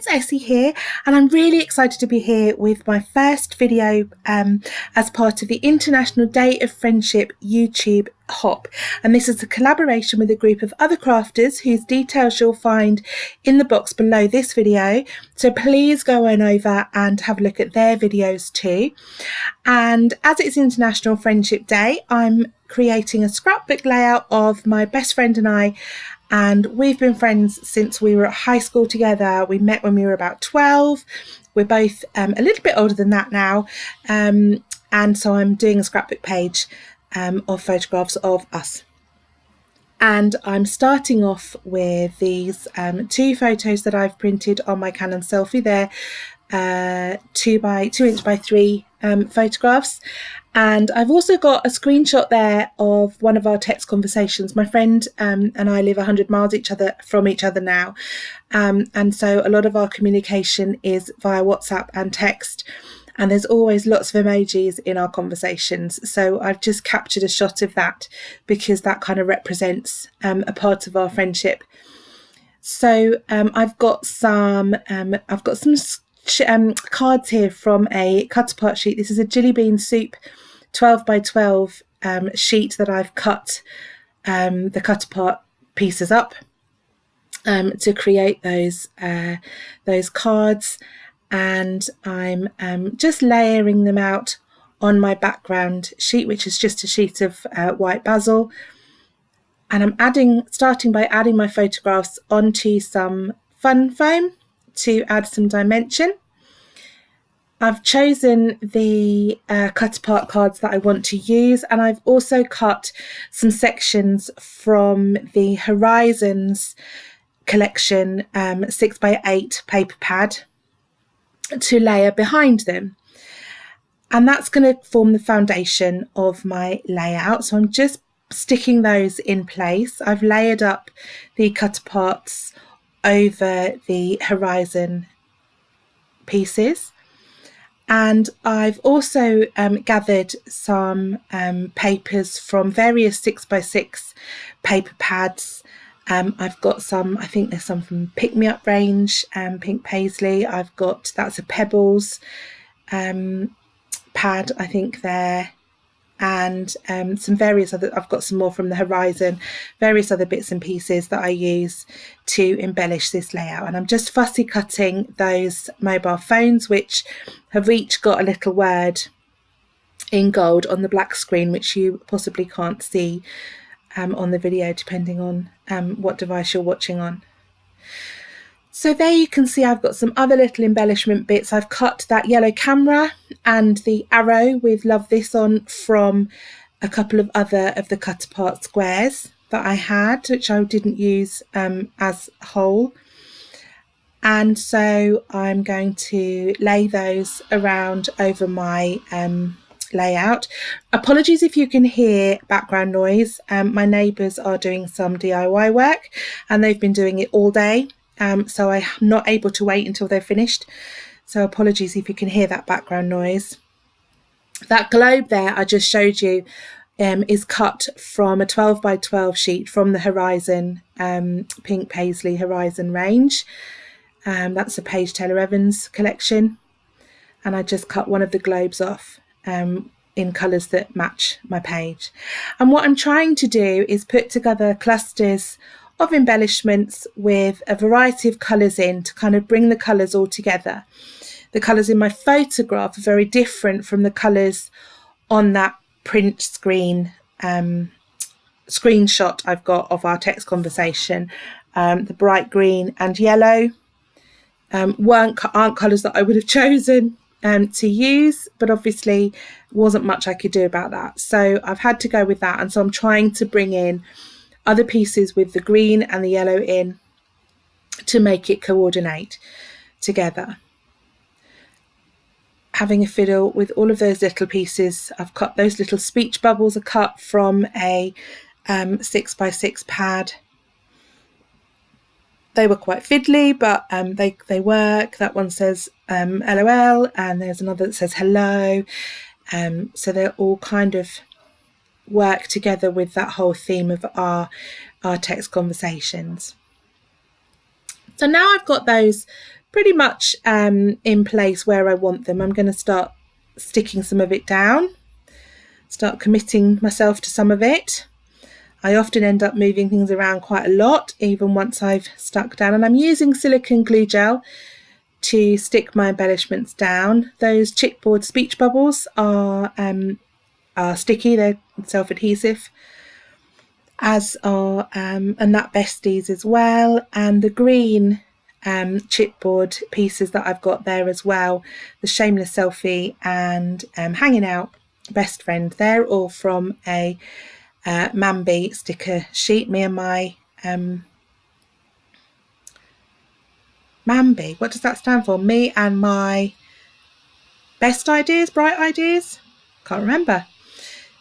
it's Essie here, and I'm really excited to be here with my first video as part of the International Day of Friendship YouTube Hop. And this is a collaboration with a group of other crafters whose details you'll find in the box below this video. So please go on over and have a look at their videos too. And as it's International Friendship Day, I'm creating a scrapbook layout of my best friend and I. And we've been friends since we were at high school together. We met when we were about 12. We're both a little bit older than that now. And so I'm doing a scrapbook page of photographs of us. And I'm starting off with these two photos that I've printed on my Canon Selfie. They're 2 inch by 3 photographs. And I've also got a screenshot there of one of our text conversations. My friend and I live 100 miles from each other now. And so a lot of our communication is via WhatsApp and text. And there's always lots of emojis in our conversations. So I've just captured a shot of that because that kind of represents a part of our friendship. So I've got some cards here from a cut apart sheet. This is a Jelly Bean Soup 12 by 12 sheet that I've cut the cut apart pieces up to create those cards, and I'm just layering them out on my background sheet, which is just a sheet of white basil, and I'm starting by adding my photographs onto some fun foam to add some dimension. I've chosen the cut apart cards that I want to use, and I've also cut some sections from the Horizons collection 6 by 8 paper pad to layer behind them. And that's going to form the foundation of my layout. So I'm just sticking those in place. I've layered up the cut aparts over the Horizon pieces. And I've also gathered some papers from various 6 by 6 paper pads. I've got some, I think there's some from Pick Me Up range, Pink Paisley. That's a Pebbles pad, I think there. And some various other, I've got some more from the Horizon, various other bits and pieces that I use to embellish this layout. And I'm just fussy cutting those mobile phones, which have each got a little word in gold on the black screen, which you possibly can't see on the video, depending on what device you're watching on. So there you can see I've got some other little embellishment bits. I've cut that yellow camera and the arrow with Love This on from a couple of other of the cut apart squares that I had, which I didn't use as a whole. And so I'm going to lay those around over my layout. Apologies if you can hear background noise. My neighbours are doing some DIY work and they've been doing it all day. So I'm not able to wait until they're finished. So apologies if you can hear that background noise. That globe there I just showed you is cut from a 12 by 12 sheet from the Horizon Pink Paisley Horizon range. That's a Paige Taylor Evans collection. And I just cut one of the globes off in colours that match my page. And what I'm trying to do is put together clusters of embellishments with a variety of colours in to kind of bring the colours all together. The colours in my photograph are very different from the colours on that print screen screenshot I've got of our text conversation. The bright green and yellow aren't colours that I would have chosen to use, but obviously wasn't much I could do about that. So I've had to go with that, and so I'm trying to bring in other pieces with the green and the yellow in to make it coordinate together. Having a fiddle with all of those little pieces, I've cut those little speech bubbles are cut from a 6 by 6 pad. They were quite fiddly, but they work. That one says LOL, and there's another that says hello. So they're all kind of work together with that whole theme of our text conversations. So now I've got those pretty much in place where I want them. I'm going to start sticking some of it down, start committing myself to some of it. I often end up moving things around quite a lot, even once I've stuck down. And I'm using silicone glue gel to stick my embellishments down. Those chipboard speech bubbles are sticky, they're self-adhesive, as are and that Besties as well. And the green chipboard pieces that I've got there as well, the Shameless Selfie and Hanging Out Best Friend, they're all from a Mambi sticker sheet. Me and my Mambi, what does that stand for? Me and my best ideas, bright ideas? Can't remember.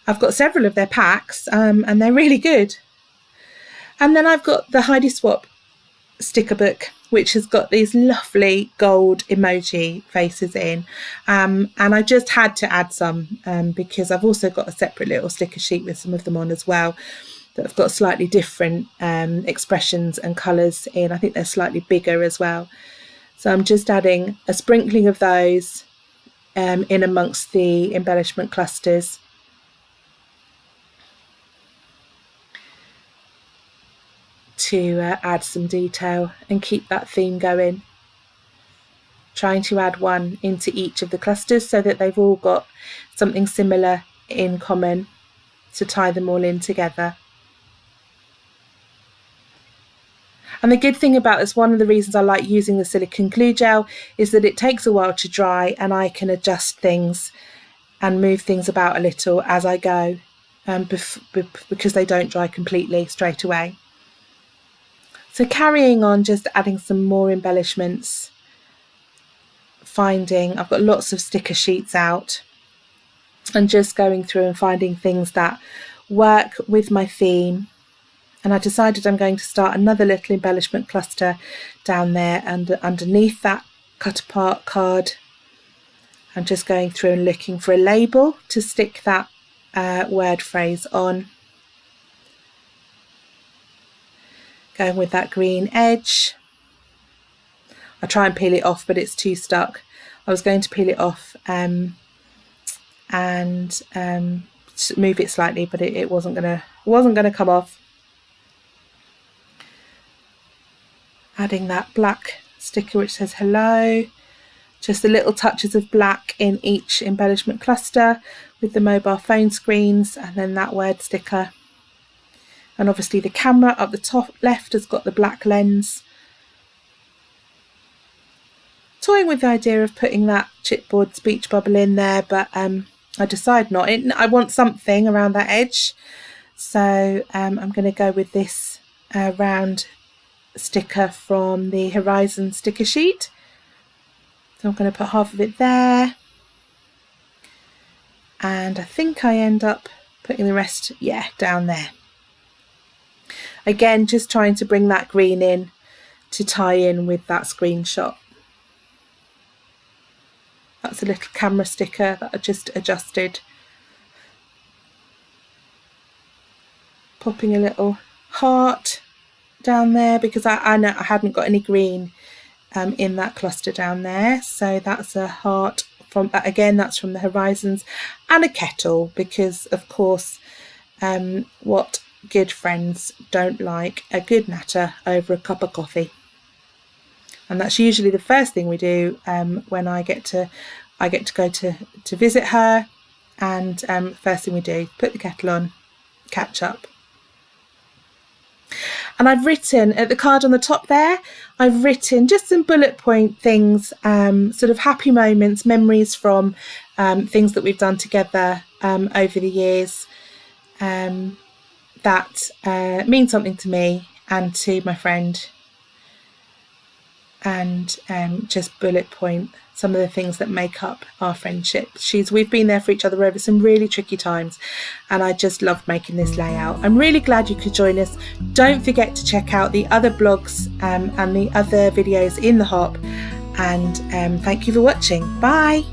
I've got several of their packs and they're really good. And then I've got the Heidi Swap sticker book, which has got these lovely gold emoji faces in, and I just had to add some because I've also got a separate little sticker sheet with some of them on as well that have got slightly different expressions and colours in. I think they're slightly bigger as well, so I'm just adding a sprinkling of those in amongst the embellishment clusters. To add some detail and keep that theme going. Trying to add one into each of the clusters so that they've all got something similar in common to tie them all in together. And the good thing about this, one of the reasons I like using the silicone glue gel, is that it takes a while to dry and I can adjust things and move things about a little as I go because they don't dry completely straight away. So carrying on, just adding some more embellishments, I've got lots of sticker sheets out and just going through and finding things that work with my theme. And I decided I'm going to start another little embellishment cluster down there and underneath that cut apart card. I'm just going through and looking for a label to stick that word phrase on. Going with that green edge. I try and peel it off, but it's too stuck. I was going to peel it off and move it slightly, but it wasn't gonna come off. Adding that black sticker which says hello. Just the little touches of black in each embellishment cluster with the mobile phone screens, and then that word sticker. And obviously the camera up the top left has got the black lens. Toying with the idea of putting that chipboard speech bubble in there, but I decide not. I want something around that edge, so I'm going to go with this round sticker from the Horizon sticker sheet. So I'm going to put half of it there, and I think I end up putting the rest, down there. Again, just trying to bring that green in to tie in with that screenshot. That's a little camera sticker that I just adjusted. Popping a little heart down there because I know I hadn't got any green in that cluster down there. So that's a heart from, again, that's from the Horizons, and a kettle because, of course, what good friends don't like a good natter over a cup of coffee. And that's usually the first thing we do when I get to go to visit her, and first thing we do, put the kettle on, catch up. And I've written at the card on the top there, I've written just some bullet point things, sort of happy moments, memories from things that we've done together over the years that mean something to me and to my friend, and just bullet point some of the things that make up our friendship. We've been there for each other over some really tricky times, and I just loved making this layout. I'm really glad you could join us. Don't forget to check out the other blogs and the other videos in the hop, and thank you for watching. Bye.